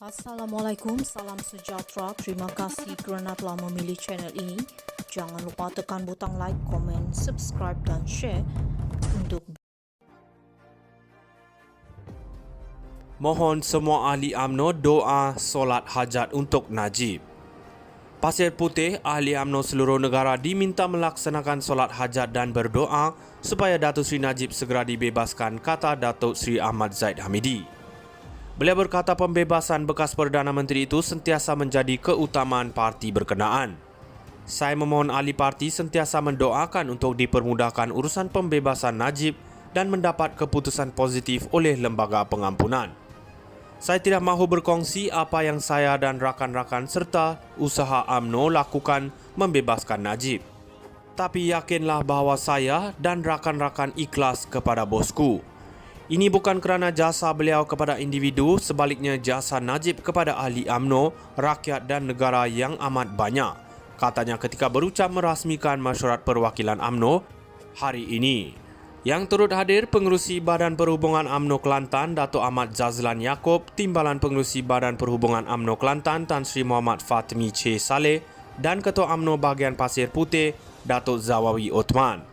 Assalamualaikum, salam sejahtera. Terima kasih kerana telah memilih channel ini. Jangan lupa tekan butang like, komen, subscribe dan share untuk Mohon semua ahli UMNO doa solat hajat untuk Najib. Pasir Putih, ahli UMNO seluruh negara diminta melaksanakan solat hajat dan berdoa supaya Datuk Seri Najib segera dibebaskan, kata Datuk Seri Ahmad Zahid Hamidi. Beliau berkata pembebasan bekas Perdana Menteri itu sentiasa menjadi keutamaan parti berkenaan. Saya memohon ahli parti sentiasa mendoakan untuk dipermudahkan urusan pembebasan Najib dan mendapat keputusan positif oleh lembaga pengampunan. Saya tidak mahu berkongsi apa yang saya dan rakan-rakan serta usaha UMNO lakukan membebaskan Najib. Tapi yakinlah bahawa saya dan rakan-rakan ikhlas kepada bosku. Ini bukan kerana jasa beliau kepada individu, sebaliknya jasa Najib kepada ahli UMNO, rakyat dan negara yang amat banyak, katanya ketika berucap merasmikan Mesyuarat Perwakilan UMNO hari ini. Yang turut hadir Pengerusi Badan Perhubungan UMNO Kelantan Datuk Ahmad Zazlan Yaakob, Timbalan Pengerusi Badan Perhubungan UMNO Kelantan Tan Sri Muhammad Fatmi C. Saleh dan Ketua UMNO Bahagian Pasir Putih Datuk Zawawi Othman.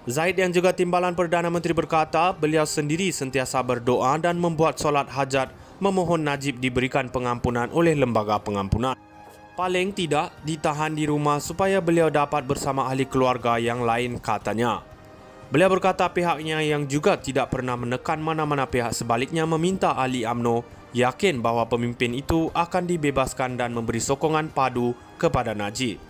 Zahid yang juga Timbalan Perdana Menteri berkata beliau sendiri sentiasa berdoa dan membuat solat hajat memohon Najib diberikan pengampunan oleh lembaga pengampunan. Paling tidak ditahan di rumah supaya beliau dapat bersama ahli keluarga yang lain, katanya. Beliau berkata pihaknya yang juga tidak pernah menekan mana-mana pihak, sebaliknya meminta ahli UMNO yakin bahawa pemimpin itu akan dibebaskan dan memberi sokongan padu kepada Najib.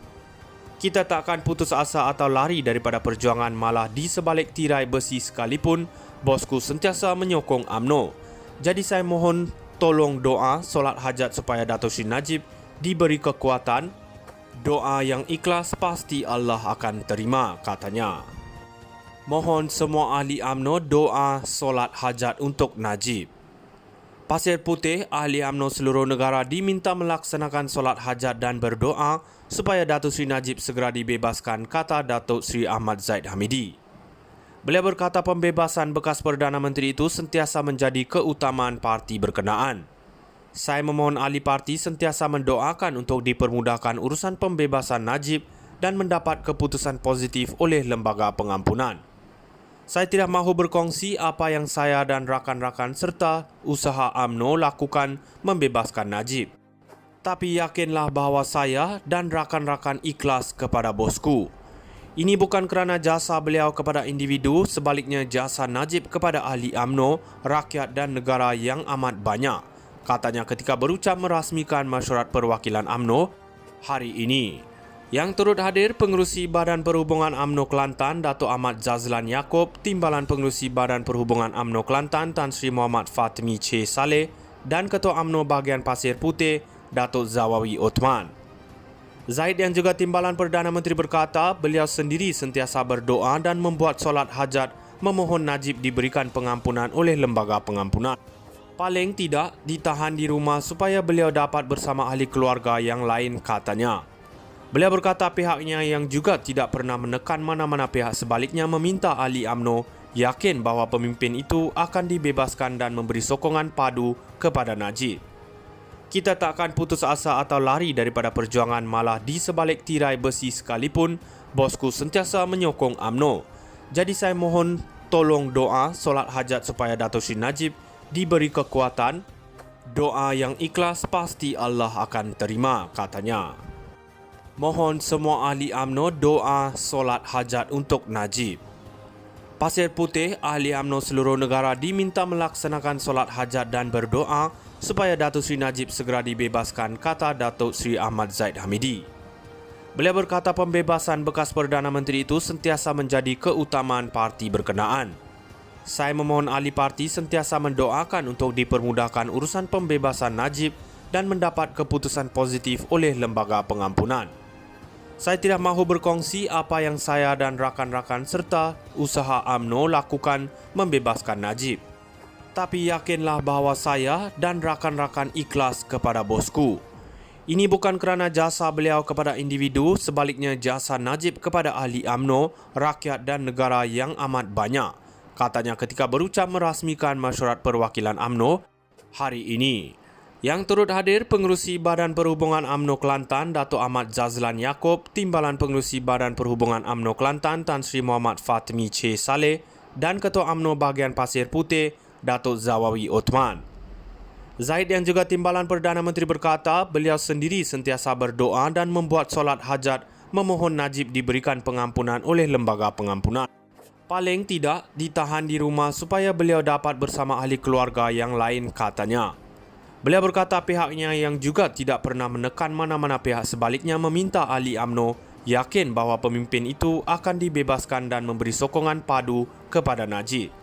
Kita tak akan putus asa atau lari daripada perjuangan, malah di sebalik tirai besi sekalipun, bosku sentiasa menyokong UMNO. Jadi saya mohon tolong doa solat hajat supaya Datuk Seri Najib diberi kekuatan. Doa yang ikhlas pasti Allah akan terima, katanya. Mohon semua ahli UMNO doa solat hajat untuk Najib. Pasir Putih, ahli UMNO seluruh negara diminta melaksanakan solat hajat dan berdoa supaya Datuk Seri Najib segera dibebaskan, kata Datuk Seri Ahmad Zahid Hamidi. Beliau berkata pembebasan bekas Perdana Menteri itu sentiasa menjadi keutamaan parti berkenaan. Saya memohon ahli parti sentiasa mendoakan untuk dipermudahkan urusan pembebasan Najib dan mendapat keputusan positif oleh lembaga pengampunan. Saya tidak mahu berkongsi apa yang saya dan rakan-rakan serta usaha UMNO lakukan membebaskan Najib. Tapi yakinlah bahawa saya dan rakan-rakan ikhlas kepada bosku. Ini bukan kerana jasa beliau kepada individu, sebaliknya jasa Najib kepada ahli UMNO, rakyat dan negara yang amat banyak, katanya ketika berucap merasmikan Mesyuarat Perwakilan UMNO hari ini. Yang turut hadir Pengerusi Badan Perhubungan UMNO Kelantan Datuk Ahmad Zazlan Yaakob, Timbalan Pengerusi Badan Perhubungan UMNO Kelantan Tan Sri Muhammad Fatmi C. Saleh dan Ketua UMNO Bahagian Pasir Putih Datuk Zawawi Othman. Zahid yang juga Timbalan Perdana Menteri berkata beliau sendiri sentiasa berdoa dan membuat solat hajat memohon Najib diberikan pengampunan oleh lembaga pengampunan. Paling tidak ditahan di rumah supaya beliau dapat bersama ahli keluarga yang lain, katanya. Beliau berkata pihaknya yang juga tidak pernah menekan mana-mana pihak, sebaliknya meminta ahli UMNO yakin bahawa pemimpin itu akan dibebaskan dan memberi sokongan padu kepada Najib. Kita tak akan putus asa atau lari daripada perjuangan, malah di sebalik tirai besi sekalipun, bosku sentiasa menyokong UMNO. Jadi saya mohon tolong doa solat hajat supaya Datuk Seri Najib diberi kekuatan. Doa yang ikhlas pasti Allah akan terima, katanya. Mohon semua ahli UMNO doa solat hajat untuk Najib. Pasir Putih, ahli UMNO seluruh negara diminta melaksanakan solat hajat dan berdoa supaya Datuk Seri Najib segera dibebaskan, kata Datuk Seri Ahmad Zahid Hamidi. Beliau berkata pembebasan bekas Perdana Menteri itu sentiasa menjadi keutamaan parti berkenaan. Saya memohon ahli parti sentiasa mendoakan untuk dipermudahkan urusan pembebasan Najib dan mendapat keputusan positif oleh lembaga pengampunan. Saya tidak mahu berkongsi apa yang saya dan rakan-rakan serta usaha UMNO lakukan membebaskan Najib. Tapi yakinlah bahawa saya dan rakan-rakan ikhlas kepada bosku. Ini bukan kerana jasa beliau kepada individu, sebaliknya jasa Najib kepada ahli UMNO, rakyat dan negara yang amat banyak, katanya ketika berucap merasmikan Mesyuarat Perwakilan UMNO hari ini. Yang turut hadir Pengerusi Badan Perhubungan UMNO Kelantan Datuk Ahmad Zazlan Yaakob, Timbalan Pengerusi Badan Perhubungan UMNO Kelantan Tan Sri Muhammad Fatmi C. Saleh dan Ketua UMNO Bahagian Pasir Putih Datuk Zawawi Othman. Zaid yang juga Timbalan Perdana Menteri berkata beliau sendiri sentiasa berdoa dan membuat solat hajat memohon Najib diberikan pengampunan oleh lembaga pengampunan. Paling tidak ditahan di rumah supaya beliau dapat bersama ahli keluarga yang lain, katanya. Beliau berkata pihaknya yang juga tidak pernah menekan mana-mana pihak sebaliknya meminta ahli UMNO yakin bahawa pemimpin itu akan dibebaskan dan memberi sokongan padu kepada Najib.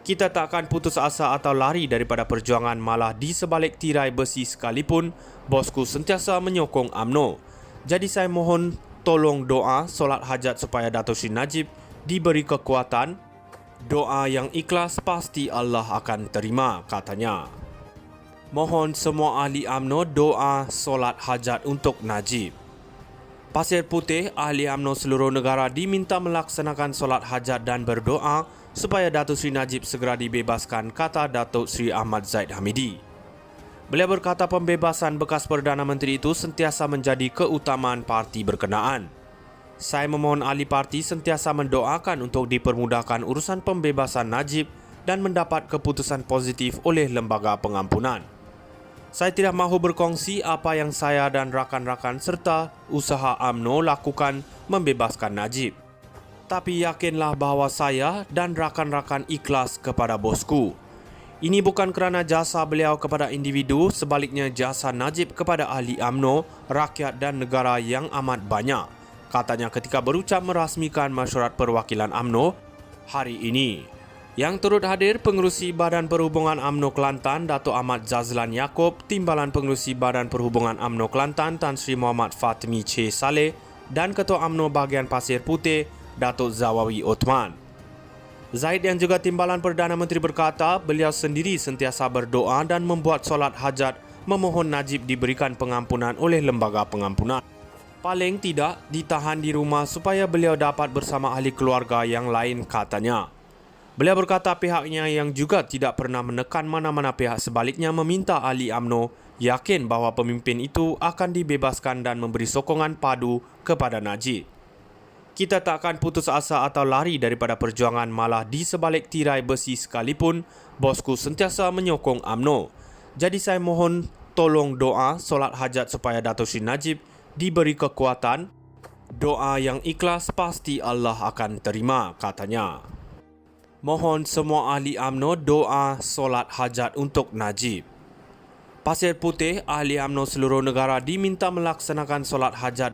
Kita tak akan putus asa atau lari daripada perjuangan, malah di sebalik tirai besi sekalipun, bosku sentiasa menyokong UMNO. Jadi saya mohon tolong doa solat hajat supaya Datuk Seri Najib diberi kekuatan. Doa yang ikhlas pasti Allah akan terima, katanya. Mohon semua ahli UMNO doa solat hajat untuk Najib. Pasir Putih, ahli UMNO seluruh negara diminta melaksanakan solat hajat dan berdoa supaya Datuk Seri Najib segera dibebaskan, kata Datuk Seri Ahmad Zaid Hamidi. Beliau berkata pembebasan bekas Perdana Menteri itu sentiasa menjadi keutamaan parti berkenaan. Saya memohon ahli parti sentiasa mendoakan untuk dipermudahkan urusan pembebasan Najib dan mendapat keputusan positif oleh lembaga pengampunan. Saya tidak mahu berkongsi apa yang saya dan rakan-rakan serta usaha UMNO lakukan membebaskan Najib. Tapi yakinlah bahawa saya dan rakan-rakan ikhlas kepada bosku. Ini bukan kerana jasa beliau kepada individu, sebaliknya jasa Najib kepada ahli UMNO, rakyat dan negara yang amat banyak, katanya ketika berucap merasmikan Mesyuarat Perwakilan UMNO hari ini. Yang turut hadir Pengerusi Badan Perhubungan UMNO Kelantan Datuk Ahmad Zazlan Yaakob, Timbalan Pengerusi Badan Perhubungan UMNO Kelantan Tan Sri Muhammad Fatmi C. Saleh dan Ketua UMNO Bahagian Pasir Putih Datuk Zawawi Othman. Zaid yang juga Timbalan Perdana Menteri berkata beliau sendiri sentiasa berdoa dan membuat solat hajat memohon Najib diberikan pengampunan oleh lembaga pengampunan. Paling tidak ditahan di rumah supaya beliau dapat bersama ahli keluarga yang lain, katanya. Beliau berkata pihaknya yang juga tidak pernah menekan mana-mana pihak sebaliknya meminta ahli UMNO yakin bahawa pemimpin itu akan dibebaskan dan memberi sokongan padu kepada Najib. Kita tak akan putus asa atau lari daripada perjuangan, malah di sebalik tirai besi sekalipun, bosku sentiasa menyokong UMNO. Jadi saya mohon tolong doa solat hajat supaya Datuk Seri Najib diberi kekuatan. Doa yang ikhlas pasti Allah akan terima, katanya. Mohon semua ahli UMNO doa solat hajat untuk Najib. Pasir Putih, ahli UMNO seluruh negara diminta melaksanakan solat hajat